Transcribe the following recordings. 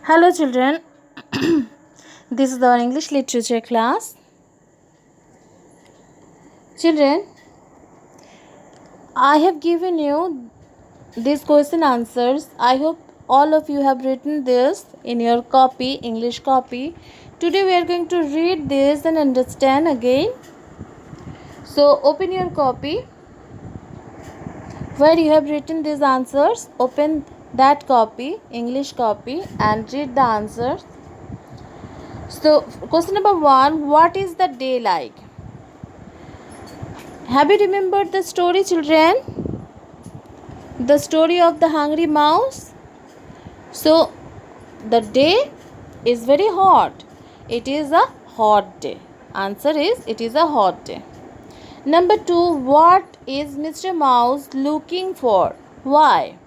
Hello children, this is our English literature class. Children, I have given you these question answers. I hope all of you have written this in your copy, English copy. Today we are going to read this and understand again. So open your copy where you have written these answers. Open that copy, English copy, and read the answers. So question number 1, what is the day like? Have you remembered the story, children? The story of the hungry mouse? So, the day is very hot. It is a hot day. Answer is, it is a hot day. Number 2, what is Mr. Mouse looking for? Why?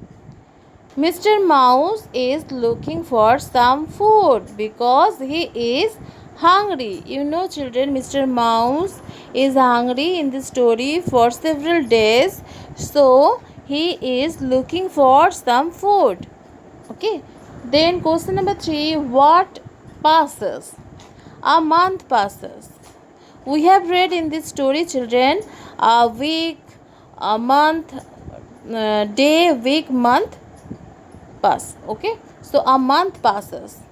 Mr. Mouse is looking for some food because he is hungry. You know, children, Mr. Mouse is hungry in the story for several days. So, he is looking for some food. Okay. Then, question number 3, what passes? A month passes. We have read in this story, children, a week, a month, day, week, month pass. Okay, so a month passes.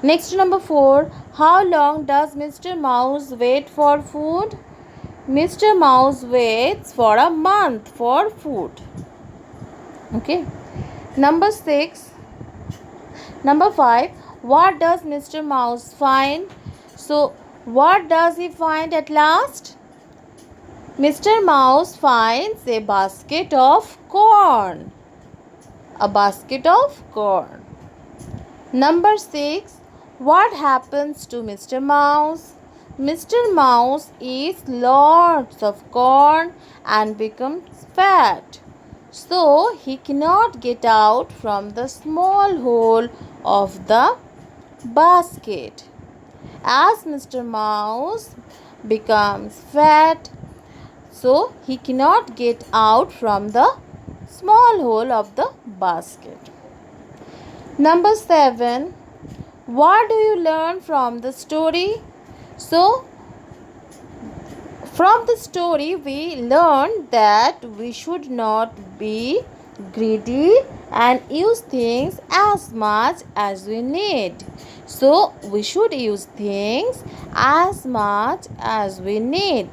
Next, number 4, how long does Mr. Mouse wait for food? Mr. Mouse waits for a month for food. Okay. Number 5, what does Mr. Mouse find? So what does he find at last? Mr. Mouse finds a basket of corn. A basket of corn. Number 6, what happens to Mr. Mouse? Mr. Mouse eats lots of corn and becomes fat. So he cannot get out from the small hole of the basket. As Mr. Mouse becomes fat, so he cannot get out from the small hole of the basket. Number 7, what do you learn from the story? So, from the story we learn that we should not be greedy and use things as much as we need. So, we should use things as much as we need.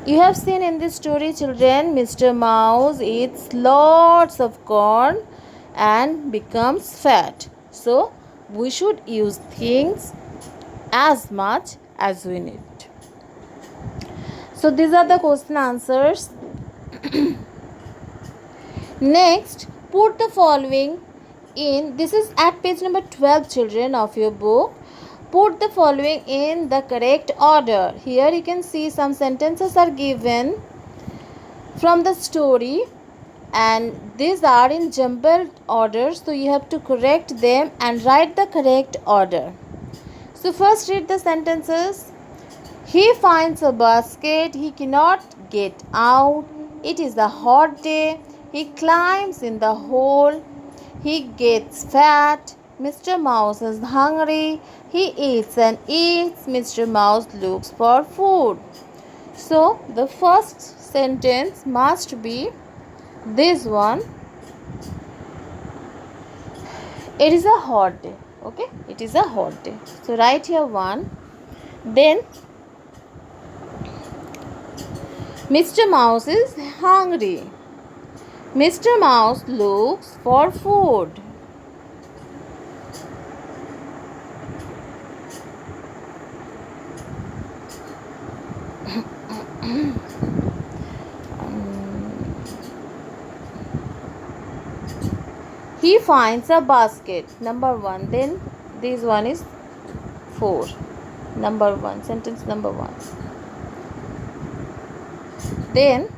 You have seen in this story, children, Mr. Mouse eats lots of corn and becomes fat. So, we should use things as much as we need. So, these are the question answers. Next, put the following in. This is at page number 12, children, of your book. Put the following in the correct order. Here you can see some sentences are given from the story and these are in jumbled order, so you have to correct them and write the correct order. So first read the sentences. He finds a basket. He cannot get out. It is a hot day. He climbs in the hole. He gets fat. Mr. Mouse is hungry. He eats and eats. Mr. Mouse looks for food. So the first sentence must be this one. It is a hot day. Okay, it is a hot day. So write here 1. Then Mr. Mouse is hungry. Mr. Mouse looks for food. He finds a basket. Number 1. Then this one is 4. Number 1. Sentence number 1. Then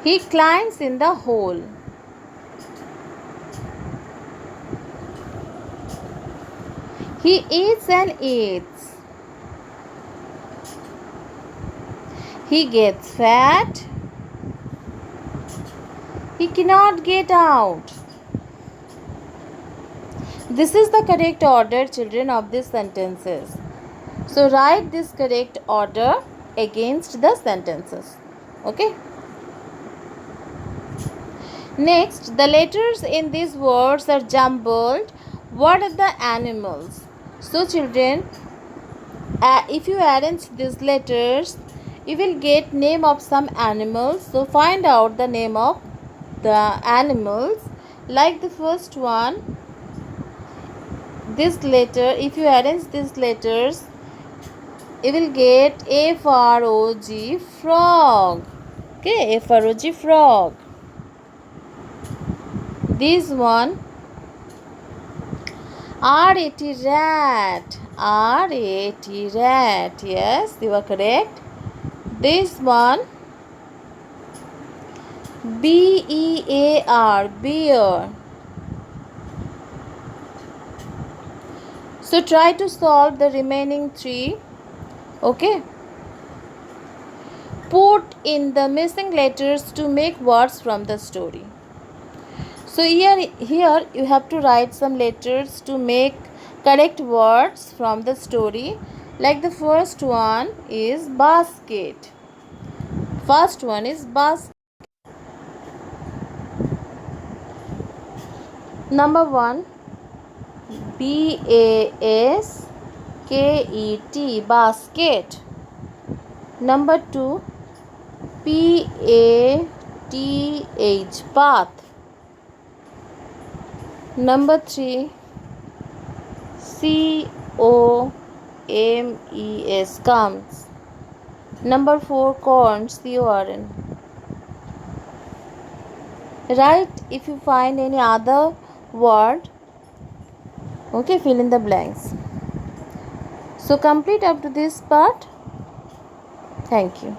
he climbs in the hole. He eats and eats. He gets fat. He cannot get out. This is the correct order, children, of these sentences. So write this correct order against the sentences. Okay. Next, the letters in these words are jumbled. What are the animals? So children, if you arrange these letters, you will get name of some animals. So find out the name of the animals. Like the first one, this letter, if you arrange these letters, you will get F-R-O-G, frog. Okay, F-R-O-G, frog. This one, R-A-T, rat. R-A-T, rat. Yes, you are correct. This one, B-E-A-R, bear. So try to solve the remaining three. Okay. Put in the missing letters to make words from the story. So here you have to write some letters to make correct words from the story. Like the first one is basket. First one is basket. Number 1, B-A-S-K-E-T, basket. Number 2, P-A-T-H, path. Number 3, C-O-M-E-S, comes. Number 4, corn, C-O-R-N. Write if you find any other word. Okay, fill in the blanks. So complete up to this part. Thank you.